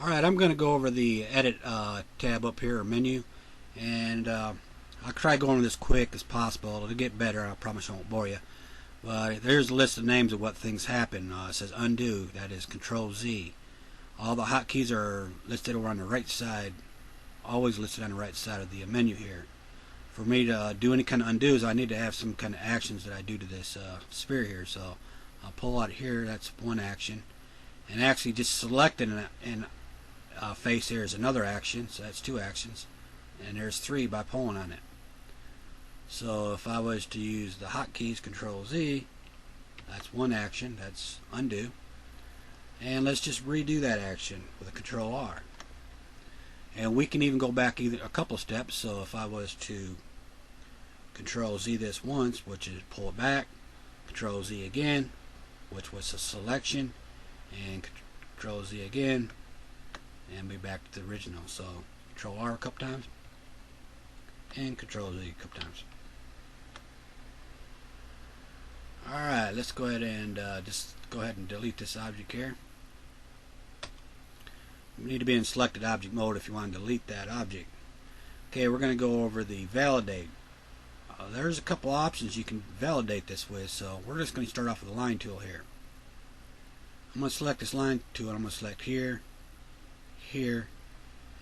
Alright, I'm going to go over the edit tab up here, or menu, and I'll try going this quick as possible. It'll get better. I promise I won't bore you. But there's a list of names of what things happen. It says undo, that is Control Z. All the hotkeys are listed over on the right side, always listed on the right side of the menu here. For me to do any kind of undos, I need to have some kind of actions that I do to this sphere here. So I'll pull out here, that's one action. And actually just selecting an face here is another action, so that's two actions, and there's three by pulling on it. So if I was to use the hotkeys Control Z, that's one action, that's undo, and let's just redo that action with a Control R. And we can even go back either a couple steps. So if I was to Control Z this once, which is pull it back, Control Z again, which was a selection, and Control Z again, and be back to the original. So Control R a couple times and Control Z a couple times. Alright, let's go ahead and just go ahead and delete this object here. You need to be in selected object mode if you want to delete that object. Okay, we're going to go over the validate. There's a couple options you can validate this with, so we're just going to start off with the line tool here. I'm going to select this line tool, and I'm going to select here, here,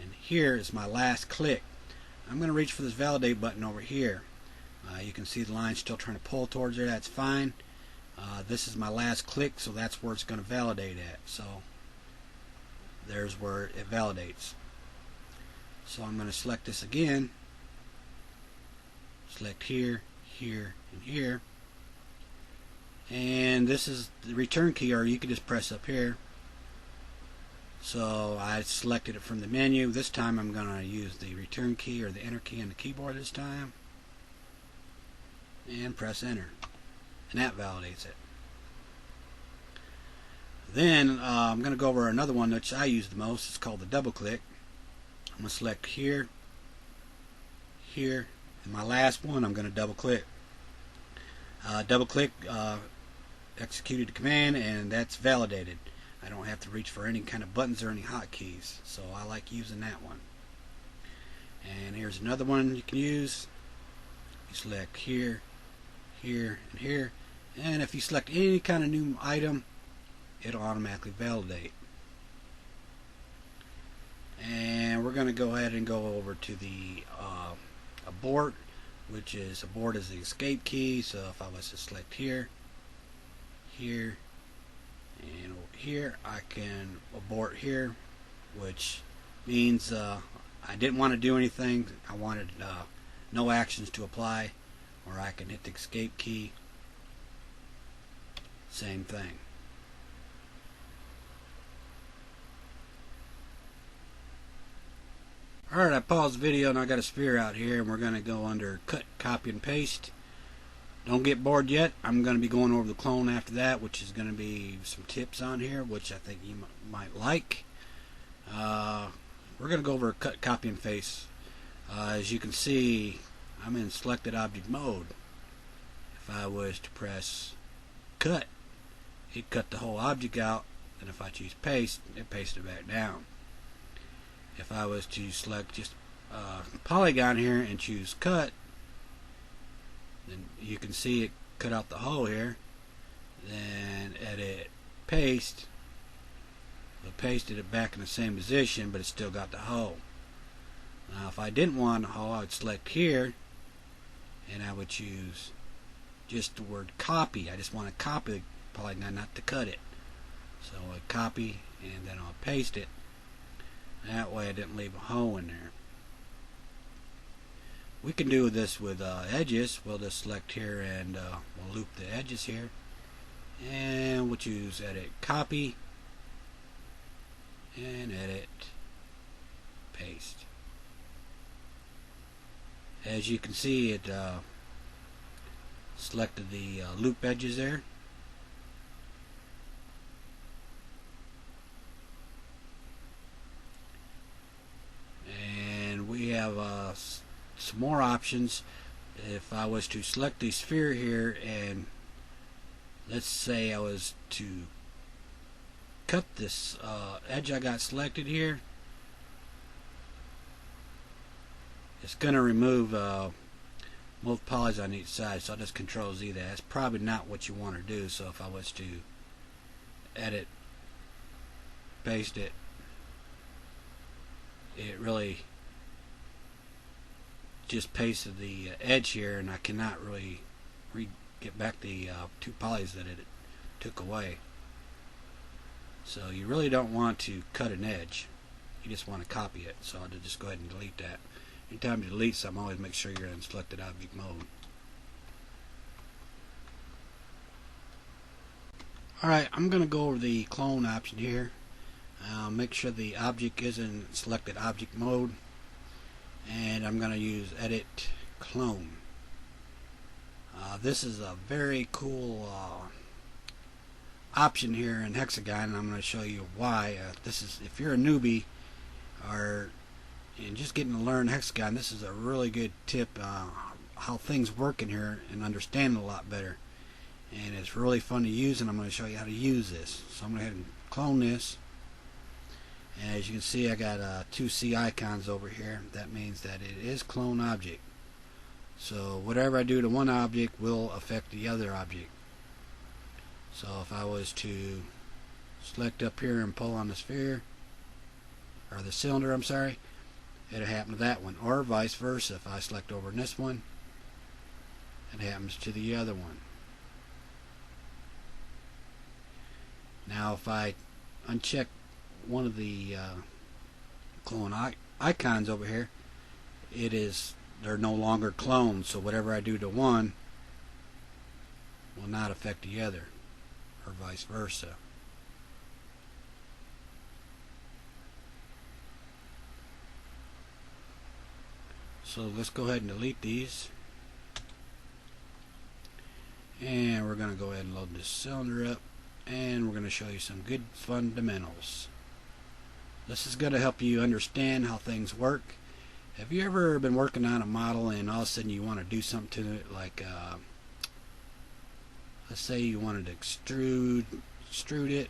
and here is my last click. I'm going to reach for this validate button over here. You can see the line still trying to pull towards there. That's fine. This is my last click, so that's where it's going to validate at. So there's where it validates. So I'm going to select this again. Select here, here, and here. And this is the return key, or you can just press up here. So I selected it from the menu. This time I'm going to use the return key or the enter key on the keyboard this time, and press enter, and that validates it. Then I'm going to go over another one which I use the most. It's called the double click. I'm going to select here, here, and my last one I'm going to double click. Double click executed the command, and that's validated. I don't have to reach for any kind of buttons or any hotkeys, so I like using that one. And here's another one you can use. You select here, here, and here, and if you select any kind of new item, it'll automatically validate. And we're going to go ahead and go over to the abort, which is abort is the escape key. So if I was to select here, here, and over here, I can abort here, which means I didn't want to do anything. I wanted no actions to apply, or I can hit the escape key. Same thing. Alright, I paused the video and I got a sphere out here, and we're going to go under cut, copy, and paste. Don't get bored yet. I'm going to be going over the clone after that, which is going to be some tips on here, which I think you might like. We're going to go over cut, copy, and paste. As you can see, I'm in selected object mode. If I was to press cut, it cut the whole object out, and if I choose paste, it pasted it back down. If I was to select just polygon here and choose cut, then you can see it cut out the hole here. Then edit paste, it pasted it back in the same position, but it still got the hole. Now if I didn't want a hole, I would select here, and I would choose just the word copy. I just want to copy the polygon, not to cut it. So I copy, and then I'll paste it. That way I didn't leave a hole in there. We can do this with edges. We'll just select here, and we'll loop the edges here, and we'll choose edit copy, and edit paste. As you can see, it selected the loop edges there. And we have some more options. If I was to select the sphere here, and let's say I was to cut this edge I got selected here, it's going to remove both polys on each side, so I'll just Control Z that. That's probably not what you want to do, so if I was to edit, paste it, it really just pasted the edge here, and I cannot really get back the two polys that it took away. So you really don't want to cut an edge, you just want to copy it. So I'll just go ahead and delete that. Anytime you delete something, always make sure you're in selected object mode. Alright, I'm going to go over the clone option here. Make sure the object is in selected object mode, and I'm going to use Edit Clone. This is a very cool option here in Hexagon, and I'm going to show you why. This is, if you're a newbie or and just getting to learn Hexagon, this is a really good tip how things work in here and understand it a lot better. And it's really fun to use, and I'm going to show you how to use this. So I'm going to go ahead and clone this. And as you can see, I got two C icons over here. That means that it is clone object. So whatever I do to one object will affect the other object. So if I was to select up here and pull on the sphere, or the cylinder, I'm sorry, it'll happen to that one, or vice versa. If I select over in this one, it happens to the other one. Now if I uncheck one of the clone icons over here, they're no longer clones, so whatever I do to one will not affect the other, or vice versa. So let's go ahead and delete these, and we're going to go ahead and load this cylinder up, and we're going to show you some good fundamentals. This is going to help you understand how things work. Have you ever been working on a model and all of a sudden you want to do something to it, like let's say you wanted to extrude it,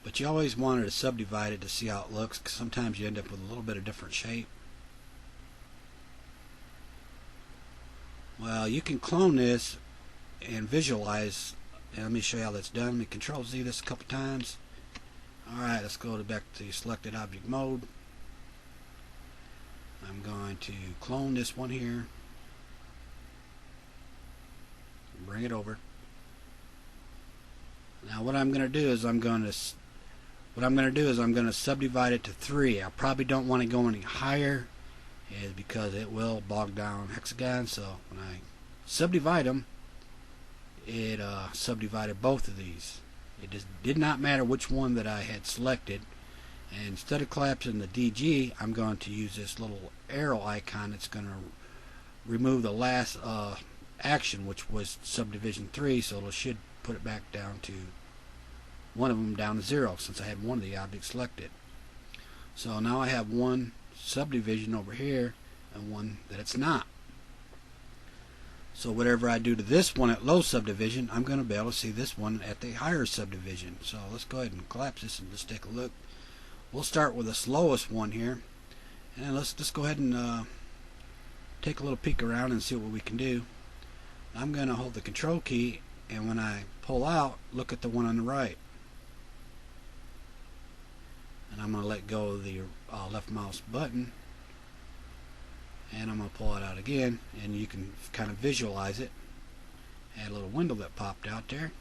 but you always wanted to subdivide it to see how it looks, because sometimes you end up with a little bit of different shape. Well, you can clone this and visualize, and let me show you how that's done. Let me Control Z this a couple times. Alright, let's go back to selected object mode. I'm going to clone this one here, bring it over. Now what I'm going to do is I'm going to subdivide it to 3. I probably don't want to go any higher, is because it will bog down Hexagon. So when I subdivide them, it subdivided both of these. It just did not matter which one that I had selected. And instead of collapsing the DG, I'm going to use this little arrow icon that's going to remove the last action, which was subdivision 3, so it should put it back down to one of them down to 0, since I had one of the objects selected. So now I have one subdivision over here and one that it's not. So whatever I do to this one at low subdivision, I'm going to be able to see this one at the higher subdivision. So let's go ahead and collapse this and just take a look. We'll start with the slowest one here, and let's just go ahead and take a little peek around and see what we can do. I'm going to hold the Control key, and when I pull out, look at the one on the right. And I'm going to let go of the left mouse button, and I'm going to pull it out again, and you can kind of visualize it. Add a little window that popped out there.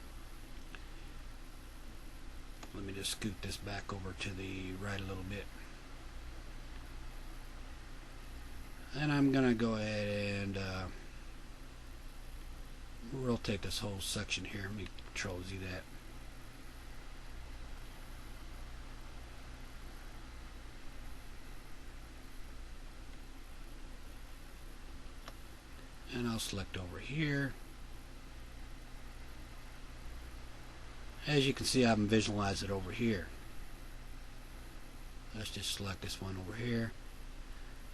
Let me just scoot this back over to the right a little bit. And I'm going to go ahead and rotate this whole section here. Let me Control Z that. And I'll select over here. As you can see, I haven't visualized it over here. Let's just select this one over here,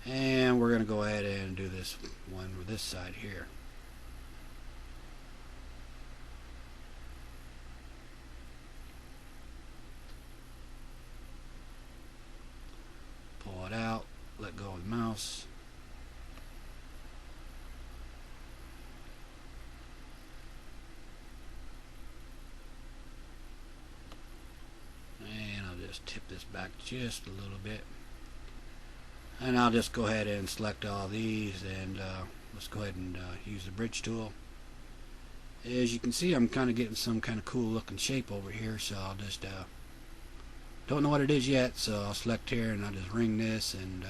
and we're going to go ahead and do this one with this side here. tip this back just a little bit, and I'll just go ahead and select all these, and let's go ahead and use the bridge tool. As you can see, I'm kind of getting some kind of cool looking shape over here, so I'll just don't know what it is yet, so I'll select here and I'll just ring this, and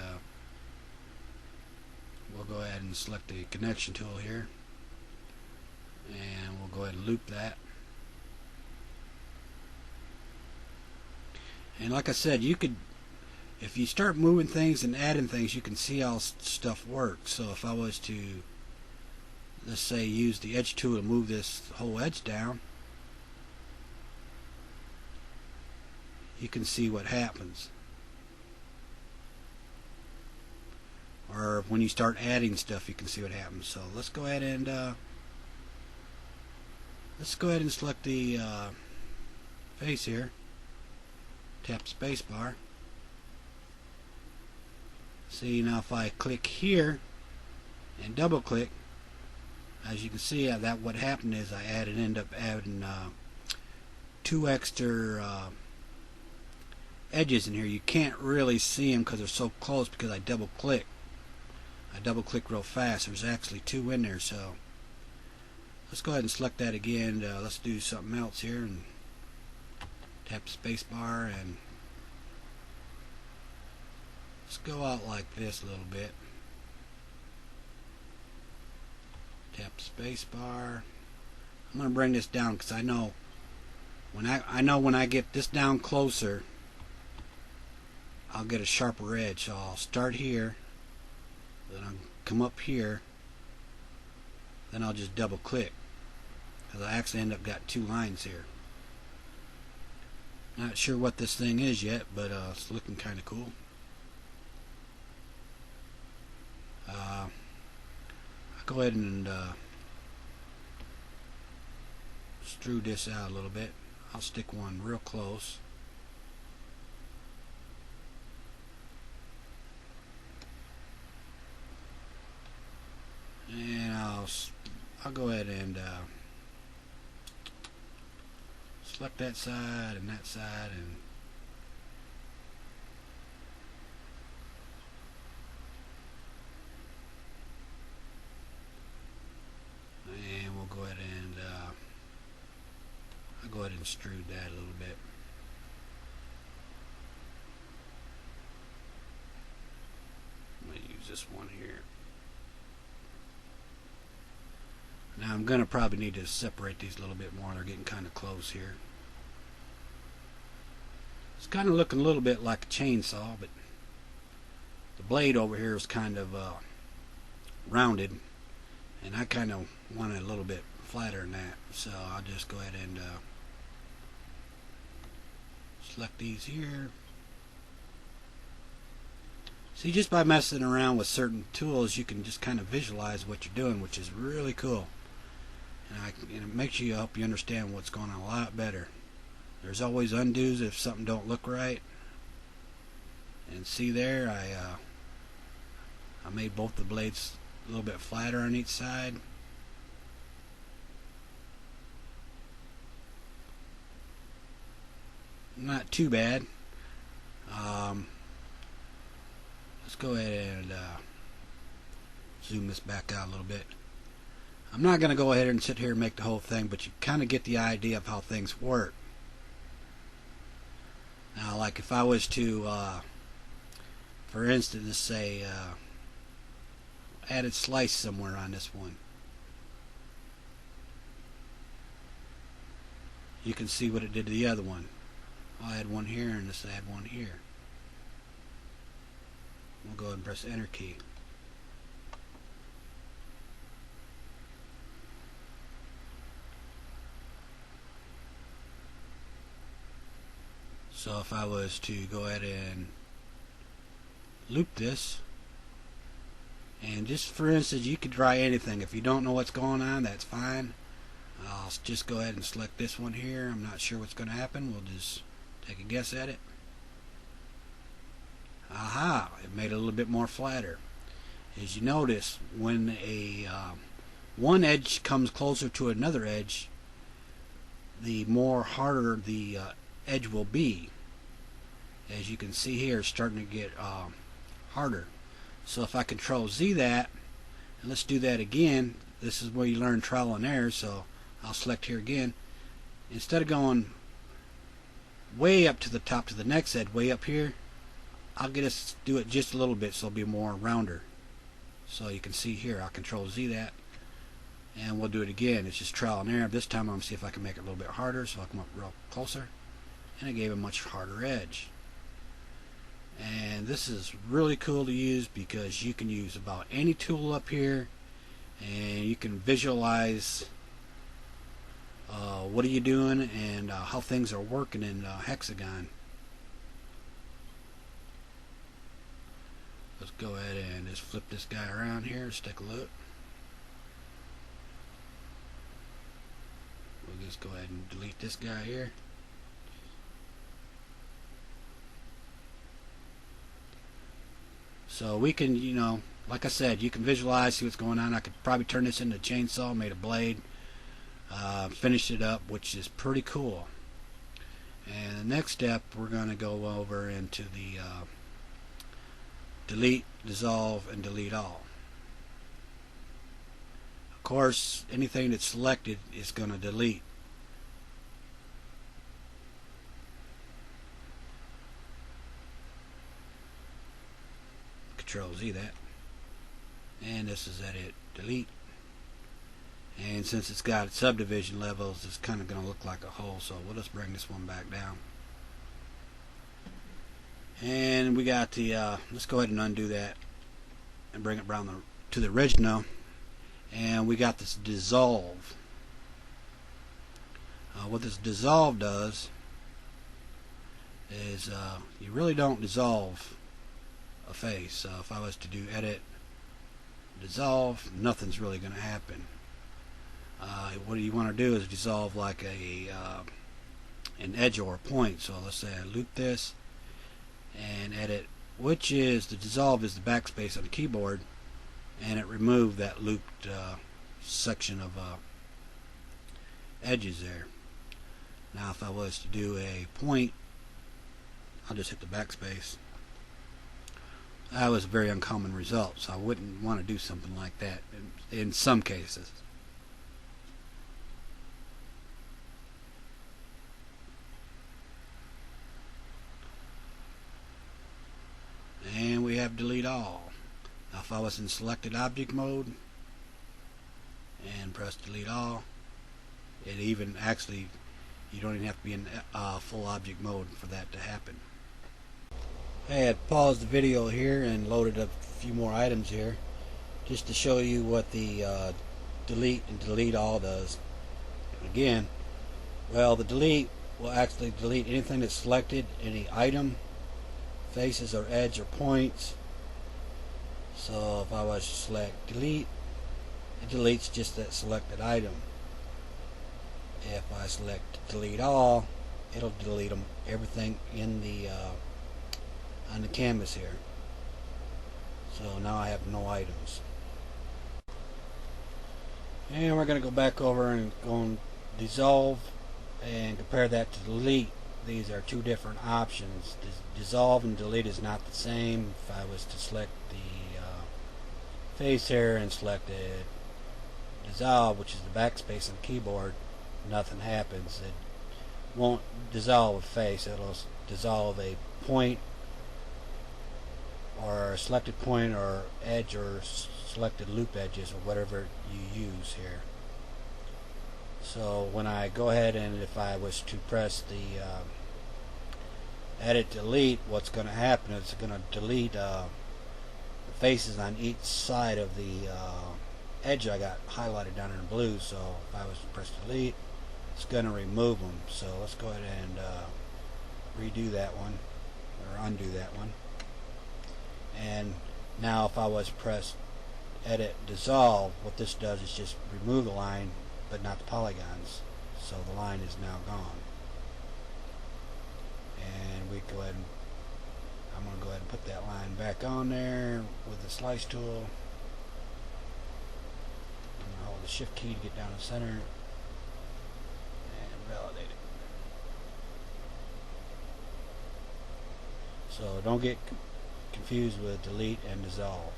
we'll go ahead and select the connection tool here, and we'll go ahead and loop that. And like I said, you could, if you start moving things and adding things, you can see how stuff works. So if I was to, let's say, use the edge tool to move this whole edge down, you can see what happens. Or when you start adding stuff, you can see what happens. So let's go ahead and select the face here. Tap spacebar. See, now if I click here and double click, as you can see, that what happened is I ended up adding 2 extra edges in here. You can't really see them because they're so close, because I double click real fast. There's actually 2 in there, so let's go ahead and select that again. Let's do something else here and tap spacebar, and let's go out like this a little bit. Tap spacebar. I'm going to bring this down because I know when I get this down closer, I'll get a sharper edge. So I'll start here, then I'll come up here, then I'll just double click, because I actually end up got 2 lines here. Not sure what this thing is yet, but it's looking kind of cool. I'll go ahead and extrude this out a little bit. I'll stick one real close. And I'll go ahead and select that side and that side, and we'll go ahead and I'll go ahead and extrude that a little bit. I'm going to use this one here. Now I'm going to probably need to separate these a little bit more. They're getting kind of close here. It's kind of looking a little bit like a chainsaw, but the blade over here is kind of rounded, and I kind of want it a little bit flatter than that. So I'll just go ahead and select these here. See, just by messing around with certain tools, you can just kind of visualize what you're doing, which is really cool. And it makes you help you understand what's going on a lot better. There's always undos if something don't look right. And see there, I made both the blades a little bit flatter on each side. Not too bad. Let's go ahead and zoom this back out a little bit. I'm not going to go ahead and sit here and make the whole thing, but you kind of get the idea of how things work. Now, like if I was to, for instance, say, add a slice somewhere on this one, you can see what it did to the other one. I'll add one here, and let's add one here. We'll go ahead and press the Enter key. So if I was to go ahead and loop this, and just for instance, you could try anything. If you don't know what's going on, that's fine. I'll just go ahead and select this one here. I'm not sure what's going to happen. We'll just take a guess at it. Aha! It made it a little bit more flatter. As you notice, when one edge comes closer to another edge, the more harder the edge will be. as you can see here, it's starting to get harder. So if I Control Z that, and let's do that again. This is where you learn trial and error. So I'll select here again. Instead of going way up to the top to the next edge, way up here, I'll get us do it just a little bit so it'll be more rounder. So you can see here, I'll Control Z that, and we'll do it again. It's just trial and error. This time I'm going to see if I can make it a little bit harder. So I'll come up real closer, and I gave a much harder edge. And this is really cool to use because you can use about any tool up here, and you can visualize what are you doing and how things are working in Hexagon. Let's go ahead and just flip this guy around here. Let's take a look. We'll just go ahead and delete this guy here. So we can, you know, like I said, you can visualize, see what's going on. I could probably turn this into a chainsaw, made a blade, finished it up, which is pretty cool. And the next step, we're going to go over into the delete, dissolve, and delete all. Of course, anything that's selected is going to delete. Control Z that, and this is edit, delete. And since it's got subdivision levels, it's kind of going to look like a hole, so we'll just bring this one back down. And we got the let's go ahead and undo that and bring it down to the original. And we got this dissolve. What this dissolve does is you really don't dissolve a face. So if I was to do edit, dissolve, nothing's really going to happen. What you want to do is dissolve like an edge or a point. So let's say I loop this and edit, which is the dissolve is the backspace on the keyboard, and it removed that looped section of edges there. Now if I was to do a point, I'll just hit the backspace. That was a very uncommon result, so I wouldn't want to do something like that in some cases. And we have delete all. Now if I was in selected object mode and press delete all, it even actually, you don't even have to be in full object mode for that to happen. I had paused the video here and loaded up a few more items here just to show you what the delete and delete all does. And again, well, the delete will actually delete anything that's selected, any item, faces or edge or points. So if I was to select delete, it deletes just that selected item. If I select delete all, it'll delete them, everything in the on the canvas here. So now I have no items. And we're going to go back over and go and dissolve and compare that to delete. These are two different options. Dissolve and delete is not the same. If I was to select the face here and select it, dissolve, which is the backspace on the keyboard, nothing happens. It won't dissolve a face. It'll dissolve a point or a selected point or edge or selected loop edges or whatever you use here. So when I go ahead and if I was to press the edit delete, what's going to happen is it's going to delete the faces on each side of the edge I got highlighted down in blue. So if I was to press delete, it's going to remove them. So let's go ahead and redo that one or undo that one. And now if I was to press edit dissolve, what this does is just remove the line but not the polygons, so the line is now gone. And we go ahead and I'm going to go ahead and put that line back on there with the slice tool. I'm going to hold the shift key to get down the center and validate it. So don't get confused with delete and dissolve.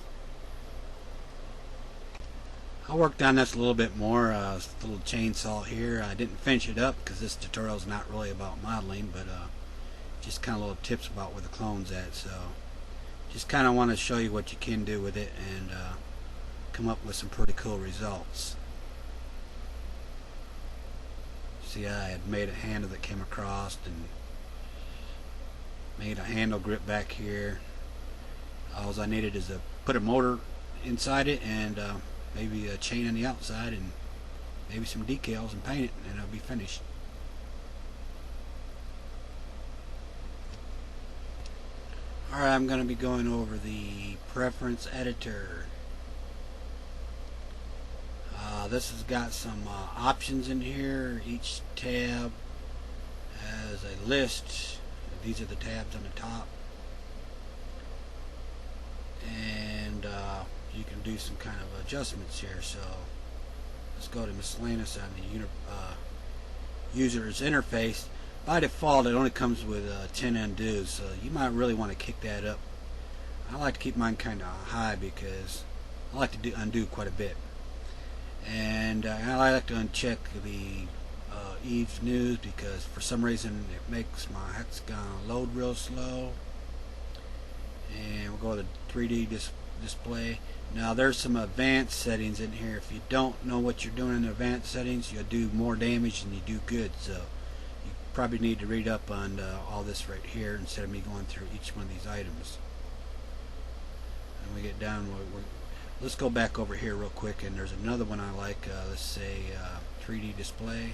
I'll work on this a little bit more. Little chainsaw here. I didn't finish it up because this tutorial is not really about modeling, but just kind of little tips about where the clone's at. So just kind of want to show you what you can do with it and come up with some pretty cool results. See, I had made a handle that came across and made a handle grip back here. All I needed is to put a motor inside it and maybe a chain on the outside and maybe some decals and paint it, and it'll be finished. Alright, I'm going to be going over the preference editor. This has got some options in here. Each tab has a list. These are the tabs on the top, and you can do some kind of adjustments here. So let's go to Miscellaneous on the user's interface. By default, it only comes with 10 undos, so you might really want to kick that up. I like to keep mine kind of high because I like to undo quite a bit. And I like to uncheck the Eve's News because for some reason it makes my hexagon load real slow. And we'll go to 3D display. Now there's some advanced settings in here. If you don't know what you're doing in the advanced settings, you'll do more damage than you do good. So you probably need to read up on all this right here instead of me going through each one of these items. And we get down, let's go back over here real quick, and there's another one I like. Let's say 3D display.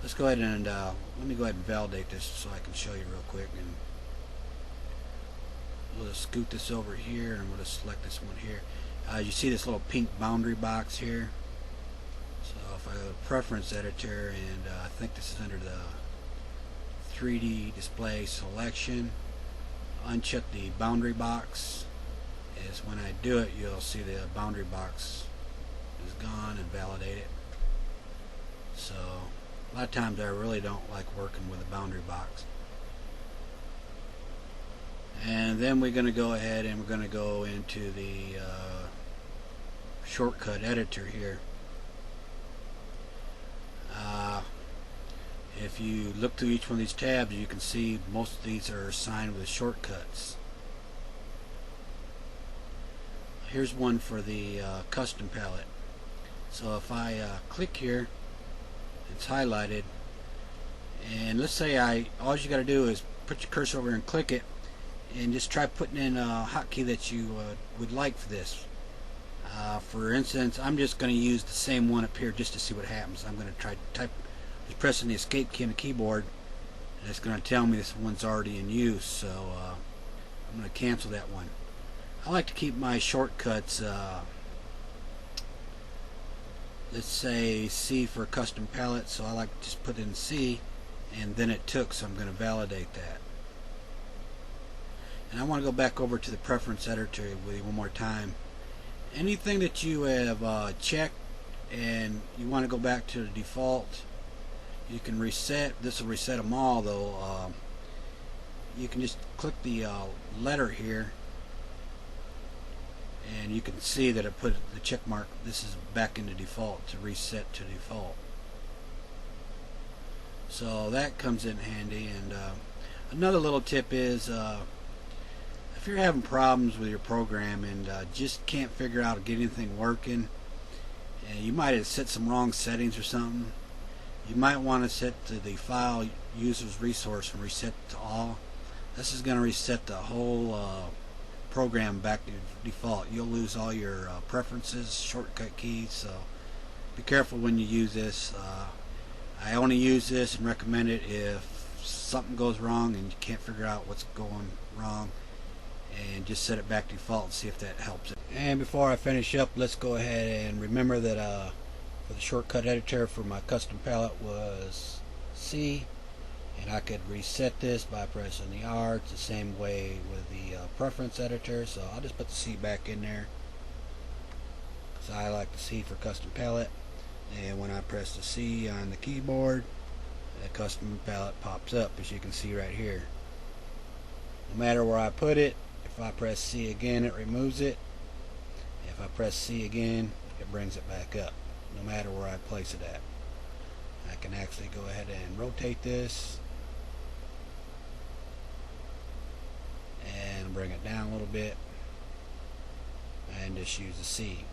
Let's go ahead and let me go ahead and validate this so I can show you real quick. And we'll just scoot this over here, and we'll just select this one here. You see this little pink boundary box here. So if I go to preference editor, and I think this is under the 3D display selection, uncheck the boundary box. Is when I do it, you'll see the boundary box is gone, and validate it. So a lot of times I really don't like working with a boundary box. And then we're going to go ahead and we're going to go into the shortcut editor here. If you look through each one of these tabs, you can see most of these are assigned with shortcuts. Here's one for the custom palette. So if I click here, it's highlighted, and let's say all you got to do is put your cursor over and click it, and just try putting in a hotkey that you would like for this. For instance, I'm just going to use the same one up here just to see what happens. I'm going to try just pressing the escape key on the keyboard, and it's going to tell me this one's already in use. So I'm going to cancel that one. I like to keep my shortcuts, let's say C for custom palette, so I like to just put in C, and then it took, so I'm going to validate that. And I want to go back over to the preference editor with you one more time. Anything that you have checked and you want to go back to the default, you can reset. This will reset them all, though. You can just click the letter here, and you can see that it put the check mark. This is back into default to reset to default. So that comes in handy. And another little tip is if you're having problems with your program and just can't figure out to get anything working, and you might have set some wrong settings or something, you might want to set to the file users resource and reset to all. This is going to reset the whole program back to default. You'll lose all your preferences, shortcut keys, so be careful when you use this. I only use this and recommend it if something goes wrong and you can't figure out what's going wrong, and just set it back to default and see if that helps it. And before I finish up, let's go ahead and remember that for the shortcut editor for my custom palette was C, and I could reset this by pressing the R. It's the same way with the preference editor, so I'll just put the C back in there because I like the C for custom palette. And when I press the C on the keyboard, the custom palette pops up, as you can see right here. No matter where I put it, if I press C again, it removes it. If I press C again, it brings it back up, no matter where I place it at. I can actually go ahead and rotate this and bring it down a little bit, and just use the C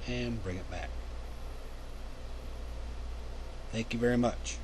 and bring it back. Thank you very much.